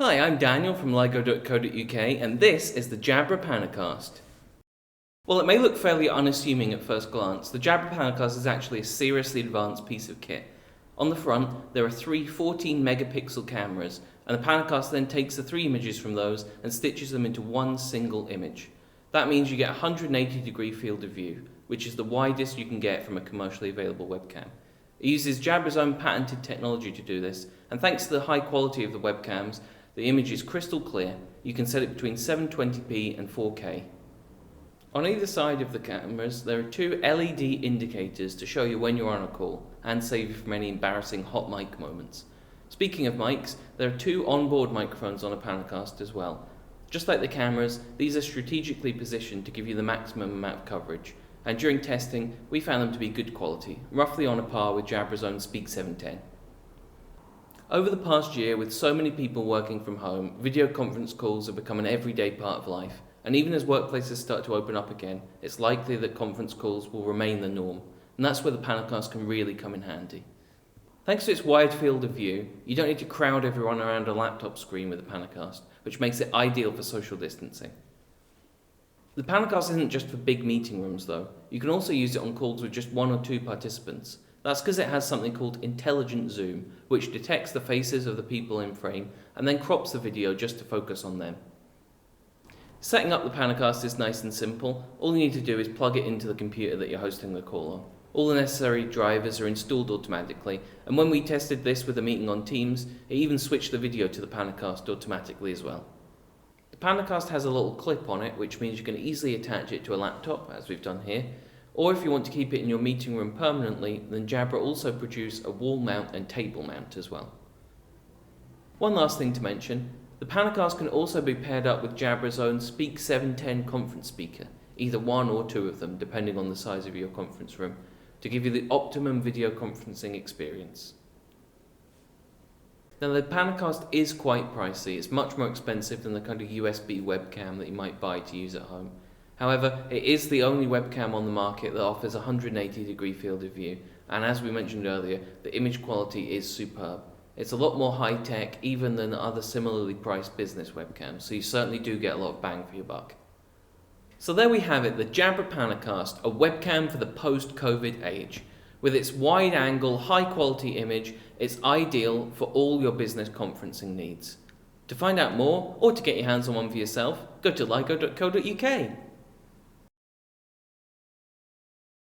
Hi, I'm Daniel from liGo.co.uk and this is the Jabra Panacast. While it may look fairly unassuming at first glance, the Jabra Panacast is actually a seriously advanced piece of kit. On the front, there are three 14 megapixel cameras, and the Panacast then takes the three images from those and stitches them into one single image. That means you get a 180-degree field of view, which is the widest you can get from a commercially available webcam. It uses Jabra's own patented technology to do this, and thanks to the high quality of the webcams, the image is crystal clear. You can set it between 720p and 4K. On either side of the cameras, there are two LED indicators to show you when you're on a call and save you from any embarrassing hot mic moments. Speaking of mics, there are two onboard microphones on a Panacast as well. Just like the cameras, these are strategically positioned to give you the maximum amount of coverage, and during testing, we found them to be good quality, roughly on a par with Jabra's own Speak 710. Over the past year, with so many people working from home, video conference calls have become an everyday part of life, and even as workplaces start to open up again, it's likely that conference calls will remain the norm, and that's where the Panacast can really come in handy. Thanks to its wide field of view, you don't need to crowd everyone around a laptop screen with the Panacast, which makes it ideal for social distancing. The Panacast isn't just for big meeting rooms though. You can also use it on calls with just one or two participants. That's because it has something called intelligent zoom, which detects the faces of the people in frame and then crops the video just to focus on them. Setting up the Panacast is nice and simple. All you need to do is plug it into the computer that you're hosting the call on. All the necessary drivers are installed automatically, and when we tested this with a meeting on Teams, it even switched the video to the Panacast automatically as well. The Panacast has a little clip on it, which means you can easily attach it to a laptop, as we've done here, or if you want to keep it in your meeting room permanently, then Jabra also produce a wall mount and table mount as well. One last thing to mention, the Panacast can also be paired up with Jabra's own Speak 710 conference speaker, either one or two of them, depending on the size of your conference room, to give you the optimum video conferencing experience. Now the Panacast is quite pricey. It's much more expensive than the kind of USB webcam that you might buy to use at home. However, it is the only webcam on the market that offers a 180-degree field of view, and as we mentioned earlier, the image quality is superb. It's a lot more high-tech even than other similarly priced business webcams, so you certainly do get a lot of bang for your buck. So there we have it, the Jabra Panacast, a webcam for the post-COVID age. With its wide-angle, high-quality image, it's ideal for all your business conferencing needs. To find out more, or to get your hands on one for yourself, go to ligo.co.uk.